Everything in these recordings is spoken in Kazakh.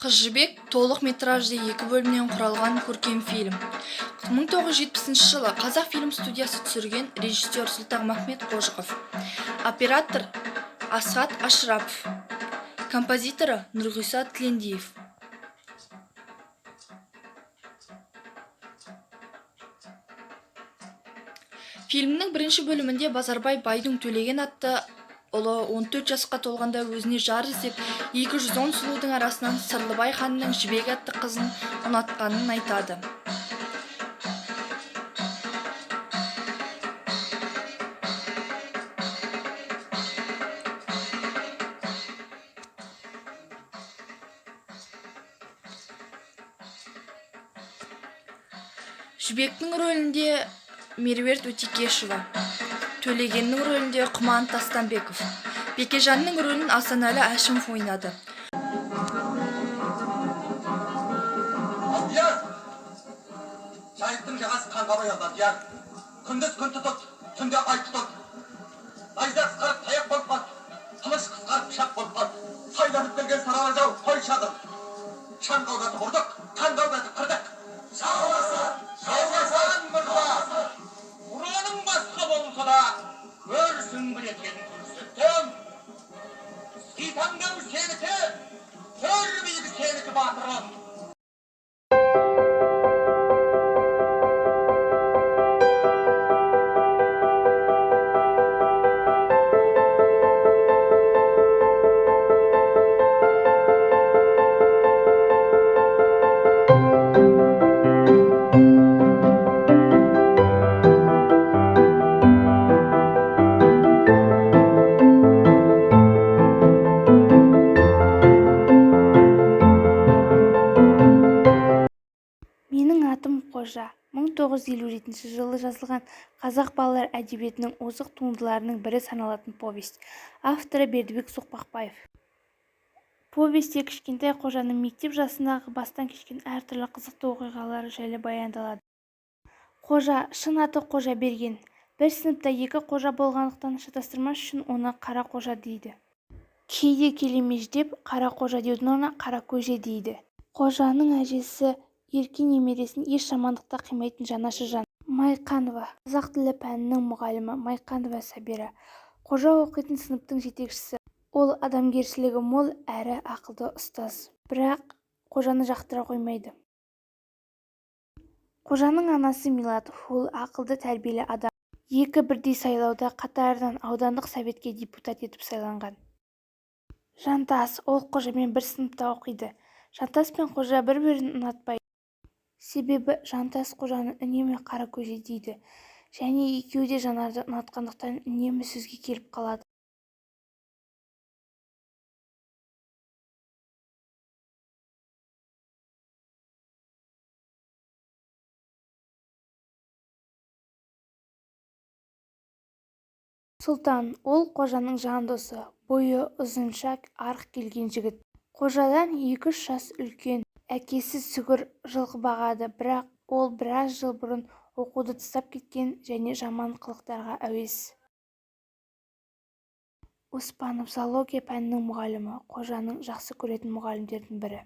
Қыз жібек толық метражды 2 бөлімнен құралған көркем фильм. 1970 жылы Қазақ фильм студиясы түсірген, режиссер Сұлтанмахмет Қожықов, оператор Асхат Ашрапов, композиторы Нұрғиса Тілендиев. Фильмнің бірінші бөлімінде Базарбай байдың Төлеген атты ұлы 14 жасқа толғанда өзіне жар іздеп 210 сұлудың арасынан Сырлыбай ханның Жібек атты қызын ұнатқанын айтады. Жібектің рөлінде Меруерт Өтекешева, Төлегеннің рөлінде Құман Тастанбеков, Бекежанның рөлін Асанәлі Әшімов ойнады. Алдияр! Жайықтың жағасы қанға боялды, Алдияр. Күндіз күн тұтып, түнде ай тұтып. Найза қысқарып таяқ болып қалды, қылыш қысқарып пышақ болып қалды. Сайланып келген сарала жау қой шағыр. Шаң қалдатып ұрдық, қан қалдатып қырдық. Жауласан мырза! Ұраның басқа болса да, өрсің бір екенін көрсеттім. Ситаңдау сенікі, төр биік сенікі батырым. Менің атым Қожа. 1957 жылы жазылған қазақ балалар әдебиетінің озық туындыларының бірі саналатын повесть. Авторы Бердібек Соқпақбаев. Повесте кішкентай Қожаның мектеп жасындағы бастан кешкен әртүрлі қызықты оқиғалары жайлы баяндалады. Қожа, шын аты Қожа берген. Бір сыныпта екі Қожа болғандықтан шатастырмас үшін оны Қара Қожа дейді. Кейде келемеждеп Қара Қожа деудің орнына Қара Көже дейді. Қожаның әжесі ерке немересін еш жамандықта қимайтын жанашы жан. Майқанова, қазақ тілі пәнінің мұғалімі. Майқанова Сабира, Қожа оқитын сыныптың жетекшісі. Ол адамгершілігі мол әрі ақылды ұстаз. Бірақ Қожаны жақтыра қоймайды. Қожаның анасы Милат, ол ақылды тәрбиелі адам. Екі бірдей сайлауда қатарынан аудандық советке депутат етіп сайланған. Жантас, ол Қожамен бір сыныпта оқиды. Жантас пен Қожа бір-бірін ұнатпайды. Себебі Жантас Қожаны үнемі Қара Көже дейді. Және екеуі де Жанарды ұнатқандықтан үнемі сөзге келіп қалады. Сұлтан, ол Қожаның жан досы, бойы ұзынша арық келген жігіт. Қожадан 2-3 жас үлкен. Әкесі сүгір жылқы бағады, бірақ ол біраз жыл бұрын оқуды тастап кеткен және жаман қылықтарға әуес. Оспанов, зоология пәнінің мұғалімі, Қожаның жақсы көретін мұғалімдердің бірі.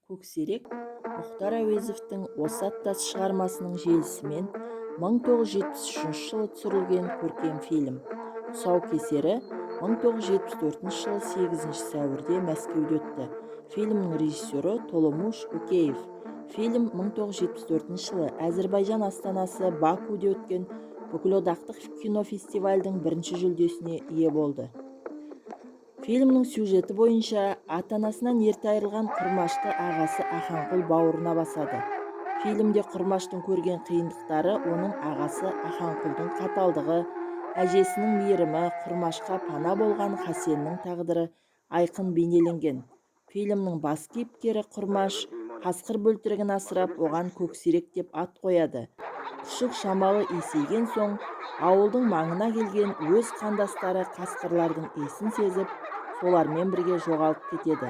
Көксерек Мұхтар Әуезовтің осы аттас шығармасының желісімен 1973 жылы түсірілген көркем фильм. Тұсаукесері 1974 жылы 8 сәуірде Мәскеуде өтті. Фильмнің режиссері Толомуш Океев. Фильм 1974 жылы Әзірбайжан астанасы Бакуде өткен бүкілодақтық кинофестивальдің бірінші жүлдесіне ие болды. Фильмнің сюжеті бойынша ата-анасынан ерте айырылған Құрмашты ағасы Аханқұл бауырына басады. Фильмде Құрмаштың көрген қиындықтары, оның ағасы Аханқұлдың қаталдығы, әжесінің мейірімі, Құрмашқа пана болған Хасеннің тағдыры айқын бейнеленген. Фильмнің бас кейіпкері Құрмаш қасқыр бөлтірігін асырап, оған Көксерек деп ат қояды. Күшік шамалы есейген соң, ауылдың маңына келген өз қандастары қасқырлардың есін сезіп, солармен бірге жоғалып кетеді.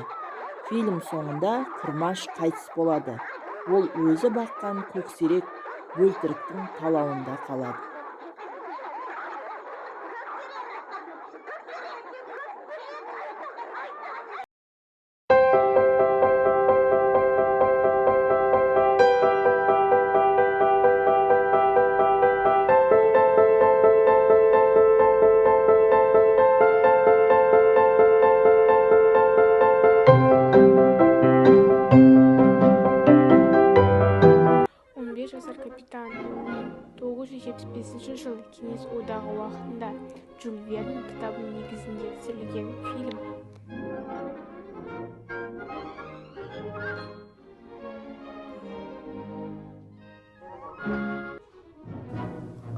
Фильм соңында Құрмаш қайтыс болады. ол өзі баққан көксерек бөлтіріктің талауында қалады. жасар капитан 1975 жылы кеңес одағы уақытында Жюль Верн кітабының негізінде түсірілген фильм.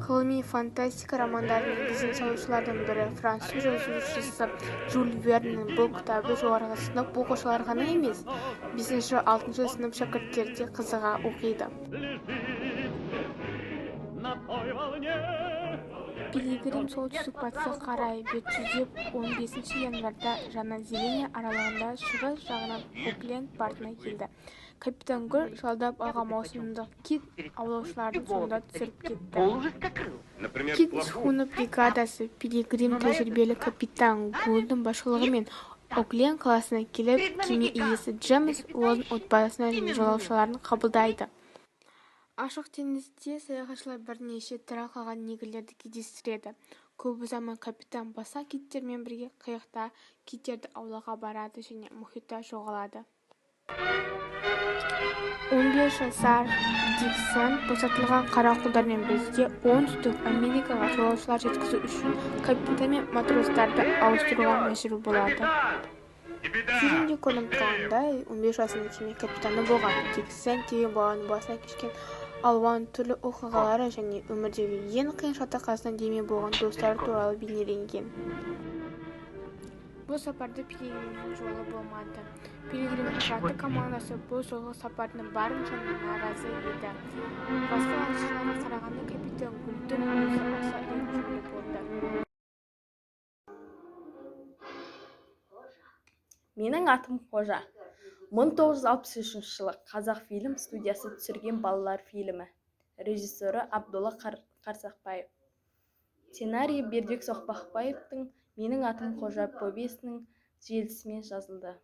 Ғылыми фантастика романдарының негізін салушылардың бірі француз жазушысы Жюль Верннің бұл кітабы жоғарғы сынып оқушылары ғана емес, 5-6 сынып шәкірттері де қызыға оқиды. Пилигрим солтүстік-батысқа қарай бет жүзіп 15 январьда Жаңа-Зеландия аралығында шығыс жағынан Окленд портына келді. Капитан Гуль жалдап алған маусымдық кит аулаушылардың соңында түсіріп кетті. Кит шхуна бригадасы Пилигрим тәжірибелі капитан Гульдің басшылығымен Окленд қаласына келіп, кеме иесі Джеймс Уоллдың отбасына және жолаушыларын қабылдайды. Ашық теңізде саяхатшылар бірнеше тірі қалған негрлерді кездестіреді. Көп ұзамай капитан басқа киттермен бірге қайықта киттерді аулауға барады және мұхитта жоғалады. 15 жасар Диксон босатылған қара құлдармен бірге оңтүстік Америкаға жолаушылар жеткізу үшін капитан мен матростарды ауыстыруға мәжбүр болады. Фильмде көрініп тұрғандай, 15 жасында кеме капитаны болған Диксон деген баланың басына кешкен алуан түрлі оқиғалары және өмірдегі ең қиын шатақасына демеу болған достары туралы бейнеленген. Бұл сапарда Пилигримнің жолы болмады. Пилигримнің жаты командасы бұл жолғы сапардың барынша наразы еді. Басқа аңшыларға қарағанда капитан Гульдің өзі аса ренжулі болды. Менің атым Қожа. 1963 жылы Қазақфильм студиясы түсірген балалар фильмі. Режиссері Абдолла Қарсақбаев. Сценарийі Бердібек Соқпақбаевтың «Менің атым Қожа» повесінің желісімен жазылды.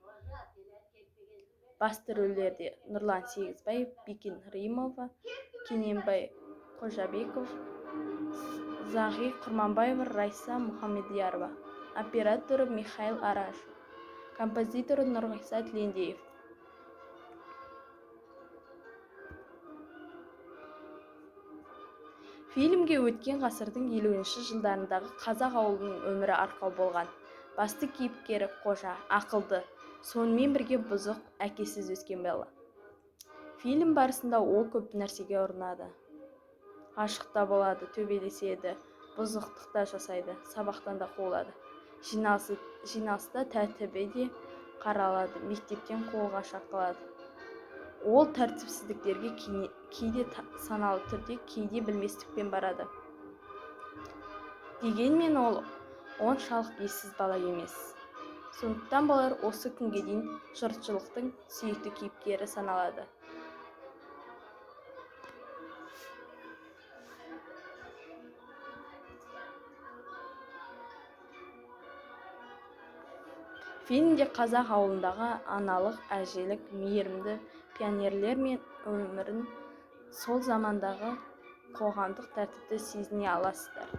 Басты рөлдерде Нұрлан Сегізбаев, Бекен Римова, Кененбай Қожабеков, Зағи Құрманбаева, Райса Мұхамедиярова. Операторы Михаил Арашев. Композиторы Нұрғиса Тілендиев. Фильмге өткен ғасырдың 50-ші жылдарындағы қазақ ауылының өмірі арқау болған. Басты кейіпкері Қожа, ақылды, сонымен бірге бұзық, әкесіз өскен бала. Фильм барысында ол көп нәрсеге ұрынады. Ғашықта болады, төбелеседі, бұзықтықта жасайды, сабақтан да қуылады. Жиналыста тәртібі де қаралады, мектептен қолға шақырылады. Ол тәртіпсіздіктерге кейде саналы түрде, кейде білместікпен барады. Дегенмен ол оншалық ессіз бала емес. Сондықтан болар осы күнге дейін жұртшылықтың сүйікті кейіпкері саналады. Фильмде қазақ ауылындағы аналық, әжелік, мейірімді пионерлер мен өмірін, сол замандағы қоғамдық тәртіпті сезіне аласыздар.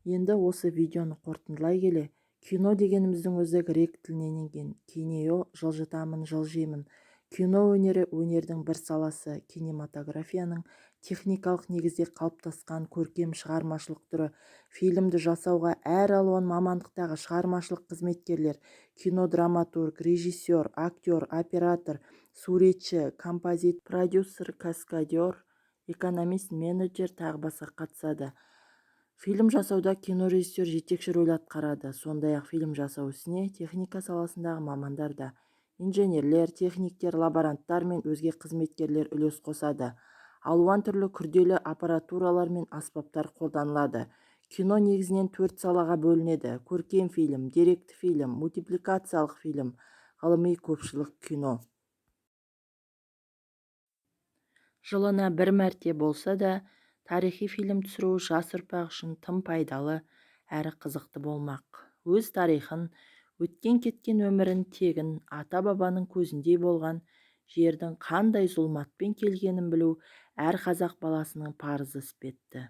Енді осы видеоны қорытындылай келе, кино дегеніміздің өзі грек тілінен енген. Кинео жылжытамын, жылжимын. Кино өнері өнердің бір саласы, кинематографияның техникалық негізде қалыптасқан көркем шығармашылық түрі. Фильмді жасауға әр алуан мамандықтағы шығармашылық қызметкерлер, кинодраматург, режиссер, актер, оператор, суретші, композитор, продюсер, каскадер, экономист, менеджер тағы басқа қатысады. Фильм жасауда кинорежиссер жетекші рөл атқарады. Сондай-ақ фильм жасау ісіне техника саласындағы мамандар да, инженерлер, техниктер, лаборанттар мен өзге қызметкерлер үлес қосады. Алуан түрлі күрделі аппаратуралар мен аспаптар қолданылады. Кино негізінен 4 салаға бөлінеді: көркем фильм, деректі фильм, мультипликациялық фильм, ғылыми көпшілік кино. Жылына бір мәрте болса да тарихи фильм түсіру жас ұрпақ үшін тым пайдалы әрі қызықты болмақ. Өз тарихын, өткен кеткен өмірін тегін ата-бабаның көзіндей болған жердің қандай зұлматпен келгенін білу әр қазақ баласының парызы іспетті.